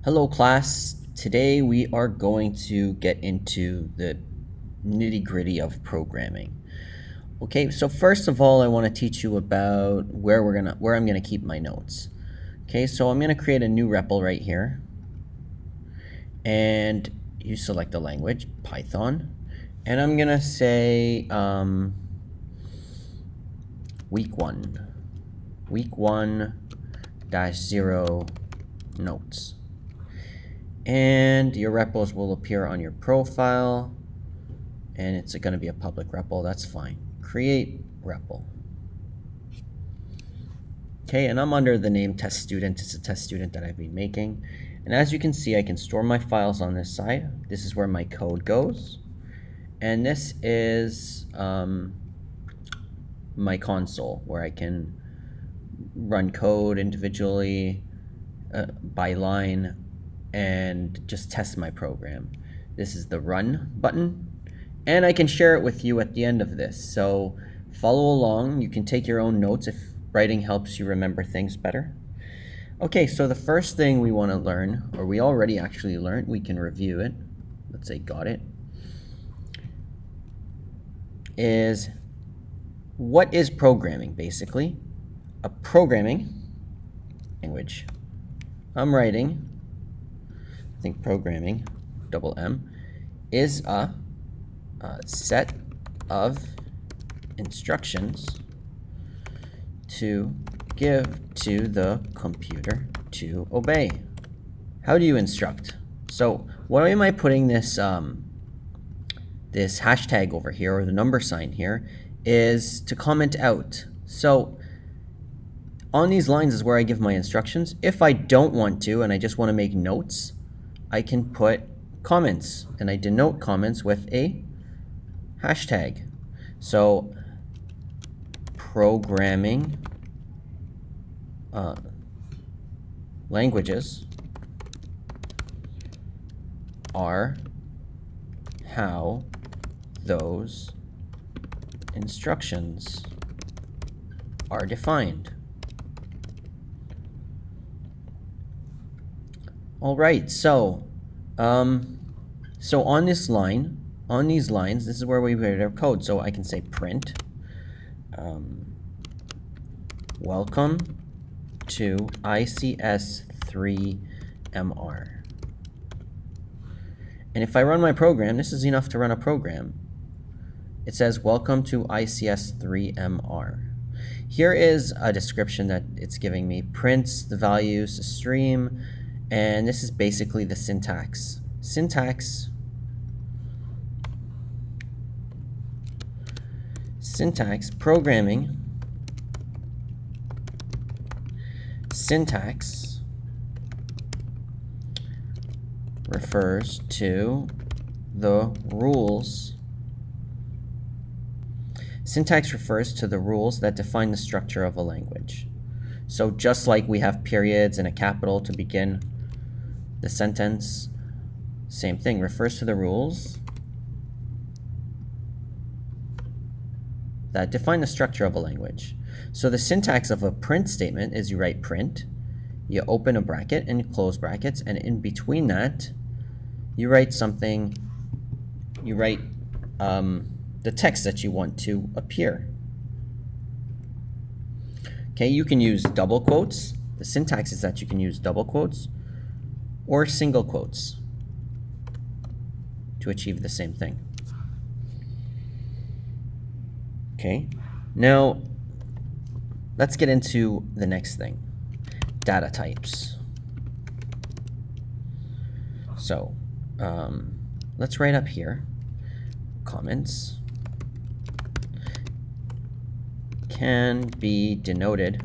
Hello class, today we are going to get into the nitty-gritty of programming. Okay, so first of all I want to teach you about where I'm gonna keep my notes. Okay, so I'm gonna create a new REPL right here, and you select the language, Python, and I'm gonna say week 1-0 notes. And your REPLs will appear on your profile, and it's going to be a public REPL. That's fine. Create REPL. Okay, and I'm under the name test student. It's a test student that I've been making. And as you can see, I can store my files on this side. This is where my code goes. And this is my console, where I can run code individually by line and just test my program. This is the run button, and I can share it with you at the end of this. So follow along. You can take your own notes if writing helps you remember things better. Okay, so the first thing we want to learn, or we already actually learned, we can review it. Let's say got it. Is what is programming basically? A programming language. I'm writing, I think programming, double M, is a set of instructions to give to the computer to obey. How do you instruct? So why am I putting this this hashtag over here, or the number sign here, is to comment out. So on these lines is where I give my instructions. If I don't want to and I just want to make notes, I can put comments, and I denote comments with a hashtag. So programming languages are how those instructions are defined. All right, so on this line, on these lines, this is where we write our code. So I can say print welcome to IC3MR. And if I run my program, this is enough to run a program. It says welcome to IC3MR. Here is a description that it's giving me. Prints the values to stream. And this is basically the syntax. Syntax programming. Syntax refers to the rules. Syntax refers to the rules that define the structure of a language. So just like we have periods and a capital to begin the sentence, same thing, refers to the rules that define the structure of a language. So the syntax of a print statement is you write print, you open a bracket and close brackets, and in between that, you write something, you write the text that you want to appear. Okay, you can use double quotes. The syntax is that you can use double quotes or single quotes to achieve the same thing. Okay, now let's get into the next thing, data types. So let's write up here, comments can be denoted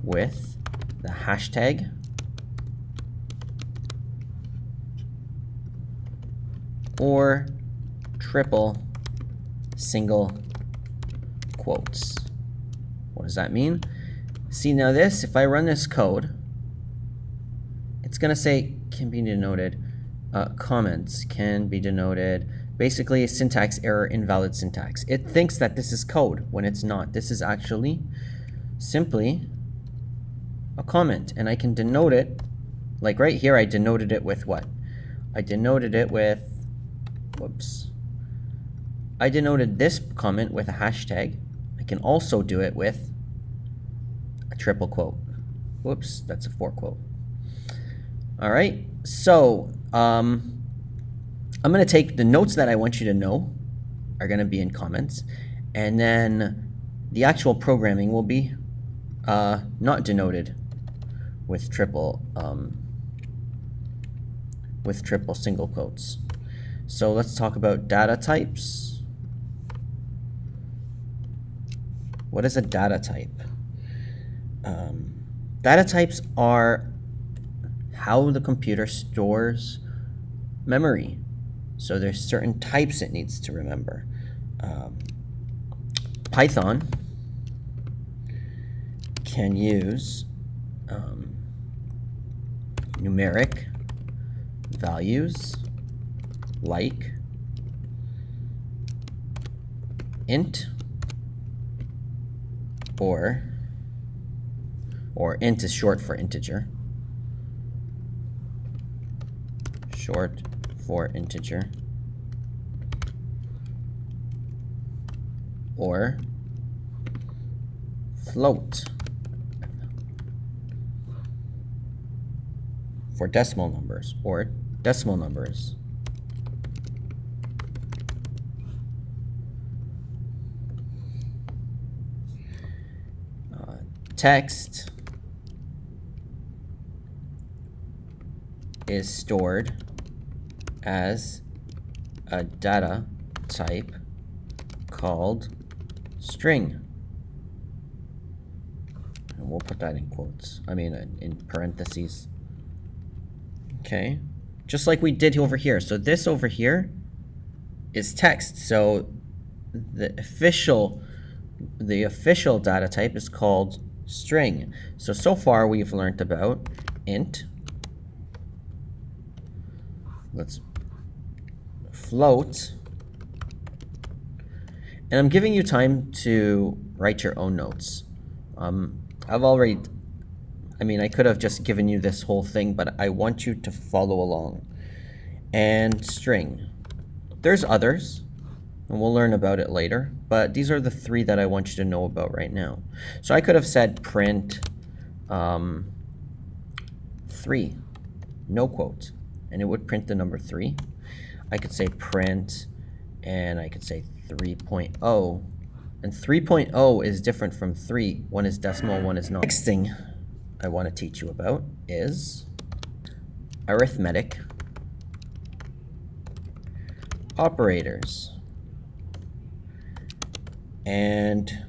with the hashtag or triple single quotes. What does that mean? See, now this, if I run this code, it's going to say can be denoted, comments can be denoted, basically a syntax error, invalid syntax. It thinks that this is code when it's not. This is actually simply a comment, and I can denote it like right here, I denoted it with what? I denoted it with, whoops. I denoted this comment with a hashtag. I can also do it with a triple quote. Whoops, that's a 4 quote. All right, so I'm going to take the notes that I want you to know are going to be in comments, and then the actual programming will be not denoted with triple single quotes. So let's talk about data types. What is a data type? Data types are how the computer stores memory. So there's certain types it needs to remember. Python can use numeric values like int, or int is short for integer, or float for decimal numbers, or decimal numbers. Text is stored as a data type called string. And we'll put that in quotes. I mean, in parentheses. Okay, just like we did over here. So this over here is text. So the official data type is called string. So far we've learned about int. Let's float. And I'm giving you time to write your own notes. I could have just given you this whole thing, but I want you to follow along. And string. There's others, and we'll learn about it later, but these are the 3 that I want you to know about right now. So I could have said print 3, no quote, and it would print the number 3. I could say print, and I could say 3.0, and 3.0 is different from 3. One is decimal, one is not. Next thing I want to teach you about is arithmetic operators. And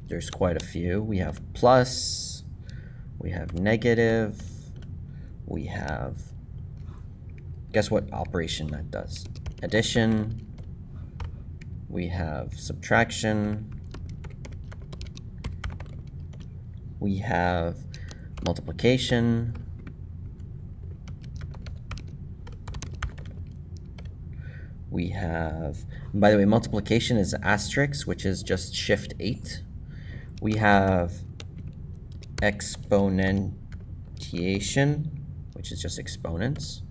there's quite a few. We have plus, we have negative, we have, guess what operation that does? Addition, we have subtraction, we have multiplication, we have, by the way, multiplication is asterisk, which is just shift 8. We have exponentiation, which is just exponents.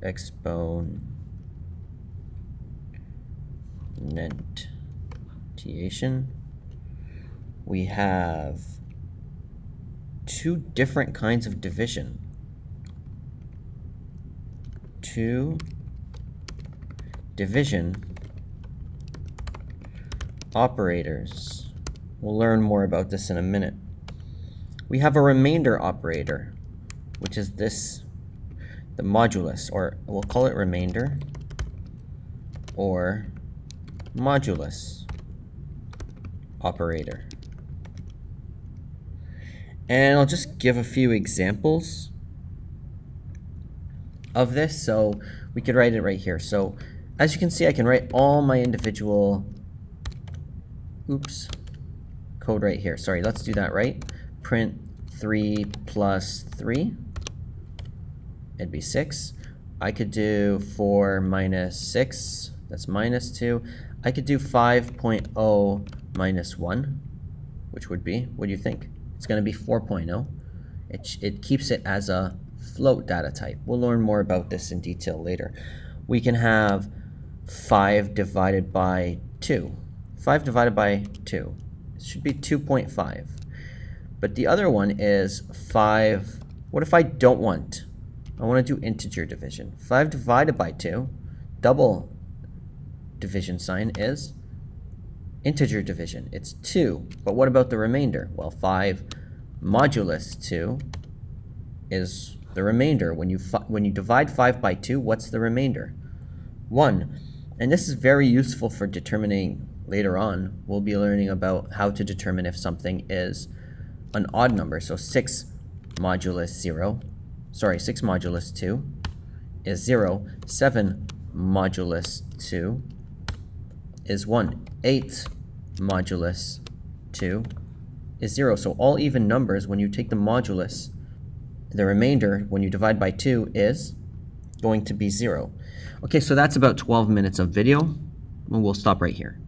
Exponentiation. We have 2 different kinds of division. 2 division operators. We'll learn more about this in a minute. We have a remainder operator, which is this, the modulus, or we'll call it remainder or modulus operator. And I'll just give a few examples of this. So we could write it right here. So as you can see, I can write all my individual code right here. Sorry, let's do that right. Print 3 plus 3. It'd be 6. I could do 4 minus 6. That's minus 2. I could do 5.0 minus 1, which would be, what do you think? It's going to be 4.0. It keeps it as a float data type. We'll learn more about this in detail later. We can have 5 divided by 2. 5 divided by 2. It should be 2.5. But the other one is 5. What if I don't want? I want to do integer division. 5 divided by 2, double division sign is integer division. It's 2. But what about the remainder? Well, 5 modulus 2 is the remainder. When you divide 5 by 2, what's the remainder? 1. And this is very useful for determining later on. We'll be learning about how to determine if something is an odd number. So 6 modulus 2 is 0. 7 modulus 2 is 1. 8 modulus 2 is 0. So all even numbers, when you take the modulus, the remainder, when you divide by 2, is going to be 0. Okay, so that's about 12 minutes of video, and we'll stop right here.